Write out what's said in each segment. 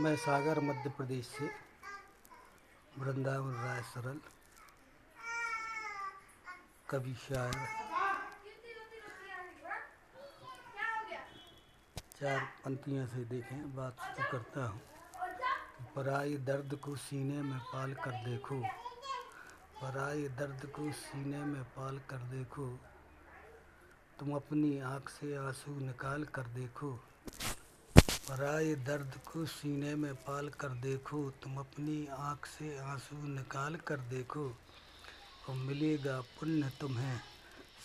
मैं सागर मध्य प्रदेश से वृंदावन राय सरल कवि शायर चार पंक्तियों से देखें बात शुरू करता हूँ। पराई दर्द को सीने में पाल कर देखो, पराई दर्द को सीने में पाल कर देखो, तुम अपनी आँख से आंसू निकाल कर देखो। पराई दर्द को सीने में पाल कर देखो, तुम अपनी आँख से आंसू निकाल कर देखो, और मिलेगा पुण्य तुम्हें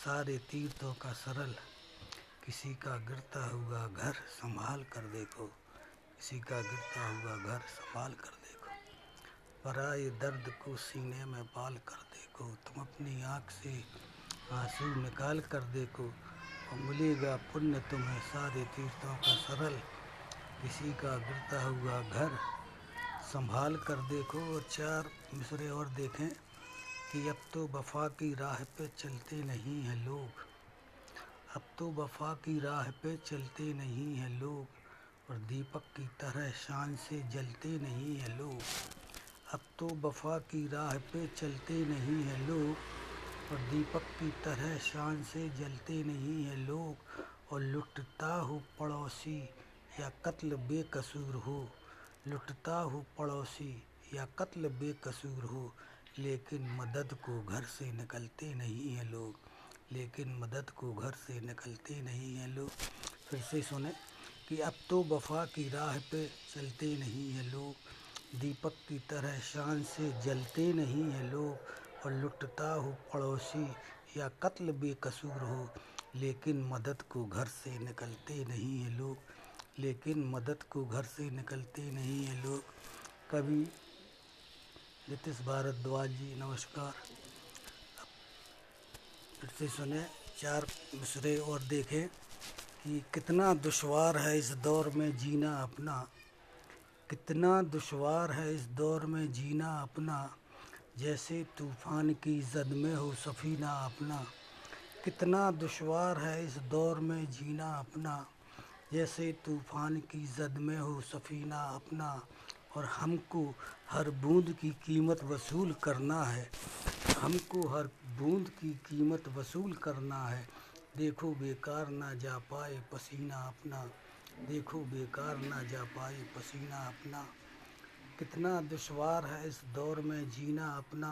सारे तीर्थों का सरल। किसी का गिरता हुआ घर संभाल कर देखो, किसी का गिरता हुआ घर संभाल कर देखो। पराई दर्द को सीने में पाल कर देखो, तुम अपनी आँख से आंसू निकाल कर देखो, और मिलेगा पुण्य तुम्हें सारे तीर्थों का सरल। किसी का गिरता हुआ घर संभाल कर देखो। और चार मिसरे और देखें कि अब तो वफा की राह पे चलते नहीं हैं लोग, अब तो वफा की राह पे चलते नहीं हैं लोग, और दीपक की तरह शान से जलते नहीं हैं लोग। अब तो वफा की राह पे चलते नहीं हैं लोग, और दीपक की तरह शान से जलते नहीं हैं लोग। और लुटता हो पड़ोसी या कत्ल बेकसूर हो, लुटता हो पड़ोसी या कत्ल बेकसूर हो, लेकिन मदद को घर से निकलते नहीं हैं लोग, लेकिन मदद को घर से निकलते नहीं हैं लोग। फिर से सुने कि अब तो वफा की राह पे चलते नहीं हैं लोग, दीपक की तरह शान से जलते नहीं हैं लोग। और लुटता हो पड़ोसी या कत्ल बेकसूर हो, लेकिन मदद को घर से निकलते नहीं हैं लोग, लेकिन मदद को घर से निकलते नहीं हैं लोग। कवि नीतीश भारद्वाज जी नमस्कार। फिर से सुने चार मिसरे और देखें कि कितना दुश्वार है इस दौर में जीना अपना, कितना दुश्वार है इस दौर में जीना अपना, जैसे तूफान की जद में हो सफीना अपना। कितना दुश्वार है इस दौर में जीना अपना, जैसे तूफान की जद में हो सफीना अपना। और हमको हर बूंद की कीमत वसूल करना है, हमको हर बूंद की कीमत वसूल करना है। देखो बेकार ना जा पाए पसीना अपना, देखो बेकार ना जा पाए पसीना अपना। कितना दुश्वार है इस दौर में जीना अपना,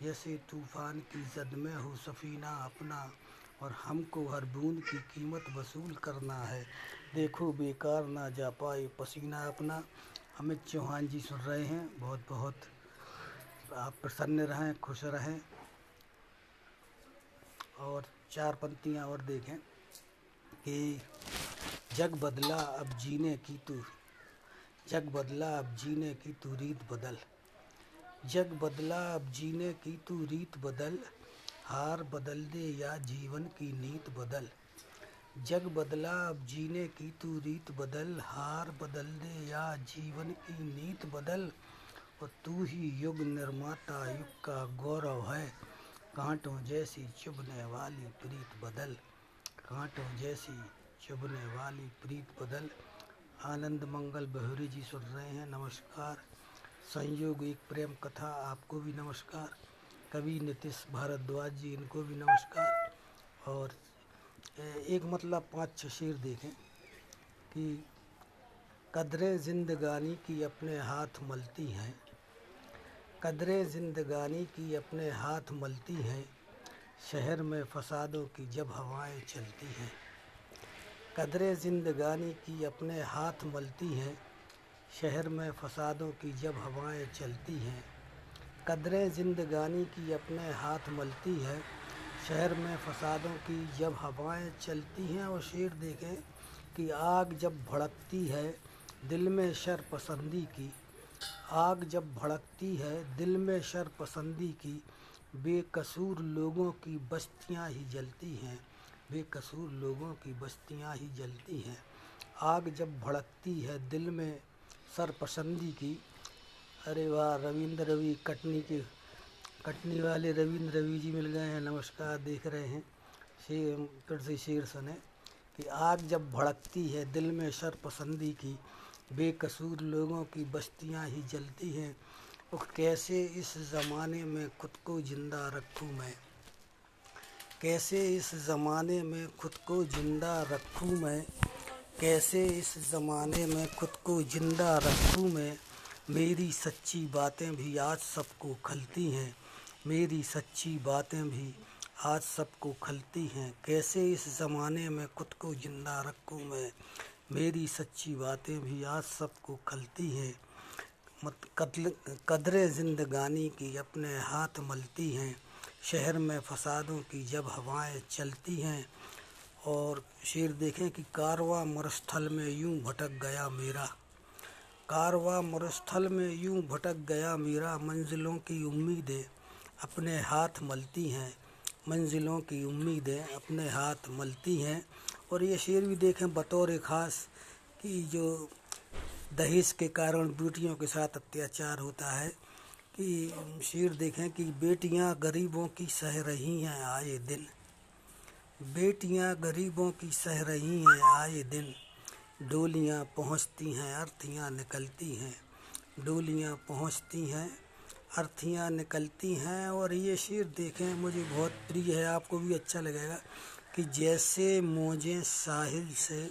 जैसे तूफान की जद में हो सफीना अपना। और हमको हर बूंद की कीमत वसूल करना है, देखो बेकार ना जा पाए पसीना अपना। अमित चौहान जी सुन रहे हैं, बहुत बहुत आप प्रसन्न रहें, खुश रहें। और चार पंक्तियाँ और देखें कि जग बदला अब जीने की तू, जग बदला अब जीने की तू रीत बदल, जग बदला अब जीने की तू रीत बदल, हार बदल दे या जीवन की नीत बदल। जग बदला अब जीने की तू रीत बदल, हार बदल दे या जीवन की नीत बदल। और तू ही युग निर्माता युग का गौरव है, कांटों जैसी चुभने वाली प्रीत बदल, कांटों जैसी चुभने वाली प्रीत बदल। आनंद मंगल बहरी जी सुन रहे हैं नमस्कार। संयोग एक प्रेम कथा आपको भी नमस्कार। कवि नीतीश भारद्वाज जी इनको भी नमस्कार। और एक मतलब 5-6 शेर देखें कि कदरें जिंदगानी की अपने हाथ मलती हैं, कदरें जिंदगानी की अपने हाथ मलती हैं, शहर में फसादों की जब हवाएं चलती हैं। कदरें जिंदगानी की अपने हाथ मलती हैं, शहर में फसादों की जब हवाएं चलती हैं। कदरें जिंदगानी की अपने हाथ मलती है, शहर में फसादों की जब हवाएं चलती हैं। और शेर देखें कि आग जब भड़कती है दिल में शर पसंदी की, आग जब भड़कती है दिल में शर पसंदी की, बेकसूर लोगों की बस्तियां ही जलती हैं, बेकसूर लोगों की बस्तियां ही जलती हैं। आग जब भड़कती है दिल में सरपसंदी की। अरे वाह, रविंद्र रवि कटनी के, कटनी वाले रविंद्र रवि जी मिल गए हैं नमस्कार, देख रहे हैं। शेर फिर से शेर सुने कि आग जब भड़कती है दिल में सरपसंदी की, बेकसूर लोगों की बस्तियां ही जलती हैं। और कैसे इस ज़माने में खुद को जिंदा रखूं मैं, कैसे इस ज़माने में खुद को जिंदा रखूं मैं, कैसे इस ज़माने में खुद को जिंदा रखूं मैं। मेरी सच्ची बातें भी आज सबको खलती हैं, मेरी सच्ची बातें भी आज सबको खलती हैं। कैसे इस ज़माने में खुद को जिंदा रखूं मैं, मेरी सच्ची बातें भी आज सबको खलती हैं। कदरे ज़िंदगानी की अपने हाथ मलती हैं, शहर में फसादों की जब हवाएं चलती हैं। और शेर देखें कि कारवां मरुस्थल में यूं भटक गया मेरा, कारवां मरुस्थल में यूं भटक गया मेरा। मंजिलों की उम्मीदें अपने हाथ मलती हैं, मंजिलों की उम्मीदें अपने हाथ मलती हैं। और ये शेर भी देखें बतौर ख़ास कि जो दहेज के कारण बेटियों के साथ अत्याचार होता है, कि शेर देखें कि बेटियां गरीबों की सह रही हैं आए दिन, बेटियां गरीबों की सह रही हैं आए दिन। डोलियां पहुंचती हैं अर्थियां निकलती हैं, डोलियां पहुंचती हैं अर्थियां निकलती हैं। और ये शेर देखें मुझे बहुत प्रिय है, आपको भी अच्छा लगेगा कि जैसे मौजें साहिल से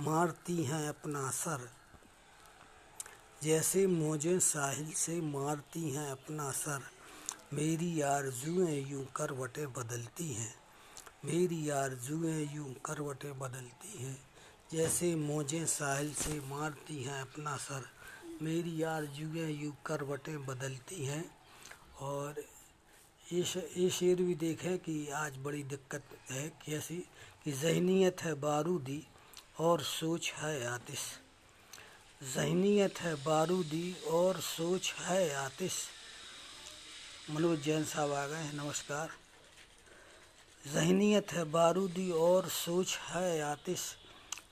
मारती हैं अपना सर, जैसे मौजें साहिल से मारती हैं अपना सर। मेरी आरज़ुएं यूं करवटें बदलती हैं, मेरी आरज़ुएं यूं करवटें बदलती हैं। जैसे मौजें साहिल से मारती हैं अपना सर, मेरी आरज़ुएं यूं करवटें बदलती हैं। और ये शेर भी देखें कि आज बड़ी दिक्कत है कैसी कि ज़हनीयत है बारूदी और सोच है आतिश, ज़हनीयत है बारूदी और सोच है आतिश। मनोज जैन साहब आ गए हैं, नमस्कार। ज़हनीयत है बारूदी और सोच है आतिश,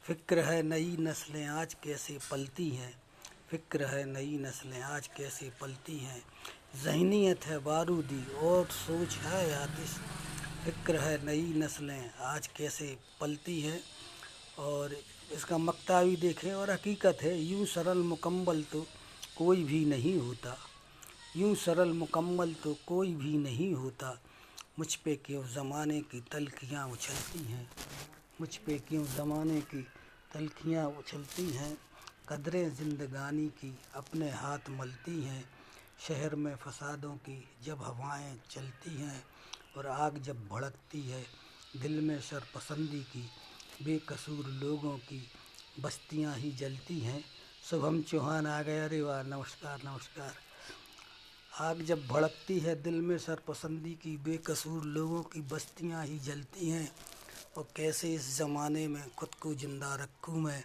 फ़िक्र है नई नस्लें आज कैसे पलती हैं, फ़िक्र है नई नस्लें आज कैसे पलती हैं। ज़हनीयत है बारूदी और सोच है आतिश, फ़िक्र है नई नस्लें आज कैसे पलती हैं। और इसका मक्ता भी देखें और हकीकत है, यूं सरल मुकम्मल तो कोई भी नहीं होता, यूं सरल मुकम्मल तो कोई भी नहीं होता। मुझ पे क्यों ज़माने की तलखियाँ उछलती हैं, मुझ पे क्यों ज़माने की तलखियाँ उछलती हैं। कदरें ज़िंदगानी की अपने हाथ मलती हैं, शहर में फसादों की जब हवाएं चलती हैं। और आग जब भड़कती है दिल में शरपसंदी की, बेकसूर लोगों की बस्तियां ही जलती हैं। शुभम चौहान आ गए, अरे वाह, नमस्कार नमस्कार। आग जब भड़कती है दिल में सरपसंदी की, बेकसूर लोगों की बस्तियां ही जलती हैं। और कैसे इस ज़माने में खुद को जिंदा रखूं मैं,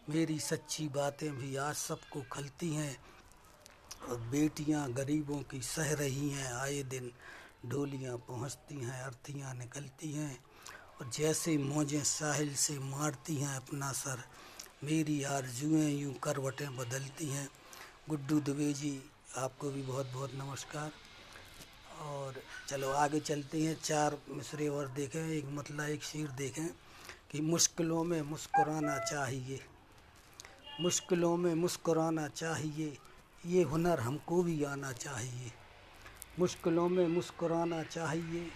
मेरी सच्ची बातें भी आज सबको खलती हैं। और बेटियां गरीबों की सह रही हैं आए दिन, डोलियां पहुंचती हैं अर्थियां निकलती हैं। और जैसे मौजें साहिल से मारती हैं अपना सर, मेरी आरज़ुएं यूं करवटें बदलती हैं। गुड्डू दुबे जी, आपको भी बहुत बहुत नमस्कार। और चलो आगे चलते हैं, चार मिसरे और देखें। एक मतलब एक शेर देखें कि मुश्किलों में मुस्कुराना चाहिए, मुश्किलों में मुस्कुराना चाहिए, ये हुनर हमको भी आना चाहिए। मुश्किलों में मुस्कुराना चाहिए,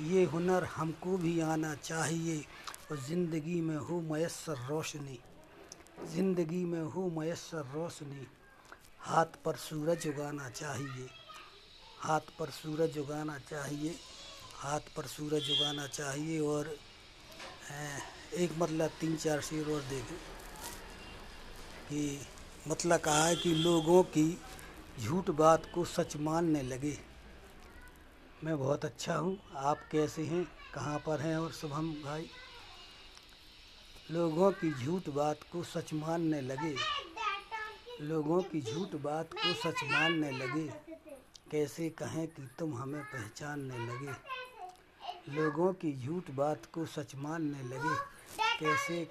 ये हुनर हमको भी आना चाहिए। और ज़िंदगी में हो मयस्सर रोशनी, ज़िंदगी में हो मयस्सर रोशनी, हाथ पर सूरज उगाना चाहिए, हाथ पर सूरज उगाना चाहिए, हाथ पर सूरज उगाना चाहिए। और एक मतलब 3-4 शेर और देखें कि मतलब कहा है कि लोगों की झूठ बात को सच मानने लगे। मैं बहुत अच्छा हूँ, आप कैसे हैं, कहाँ पर हैं? और शुभम भाई, लोगों की झूठ बात को सच मानने लगे, लोगों की झूठ बात को सच मानने लगे, कैसे कहें कि तुम हमें पहचानने लगे। लोगों की झूठ बात को सच मानने लगे, कैसे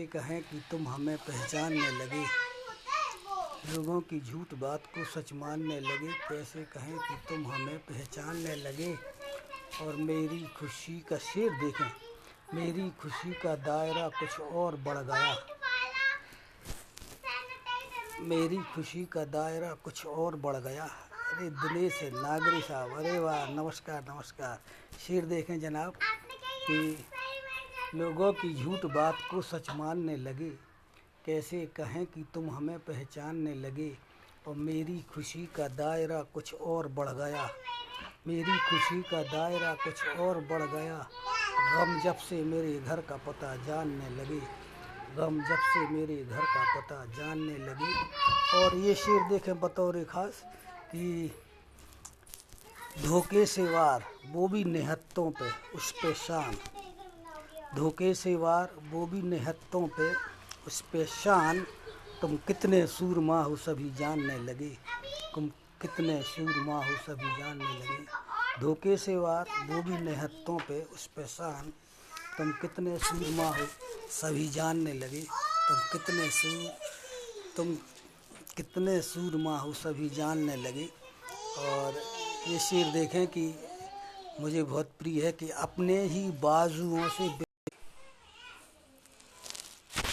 कहें कि तुम हमें पहचानने लगे। लोगों की झूठ बात को सच मानने लगे, कैसे कहें कि तुम हमें पहचानने लगे। और मेरी खुशी का शेर देखें, मेरी खुशी का दायरा कुछ और बढ़ गया, मेरी खुशी का दायरा कुछ और बढ़ गया। अरे दिनेश नागरी साहब, अरे वाह, नमस्कार नमस्कार। शेर देखें जनाब कि लोगों की झूठ बात को सच मानने लगे, कैसे कहें कि तुम हमें पहचानने लगे। और मेरी खुशी का दायरा कुछ और बढ़ गया, मेरी खुशी का दायरा कुछ और बढ़ गया। गम जब से मेरे घर का पता जानने लगे, गम जब से मेरे घर का पता जानने लगे। और ये शेर देखें बतौर खास कि धोखे से वार वो भी निहत्तों पे उस पे शान, धोखे से वार वो भी निहत्तों पे उस पे शान। तुम कितने सूरमा हो सभी जानने लगे, तुम कितने सूरमा हो सभी जानने लगे। धोखे से वार वो भी निहत्तों पे उस पे शान, तुम कितने सूरमा हो सभी जानने लगे। तुम कितने सूरमा हो सभी जानने लगे। और ये शेर देखें कि मुझे बहुत प्रिय है कि अपने ही बाजुओं से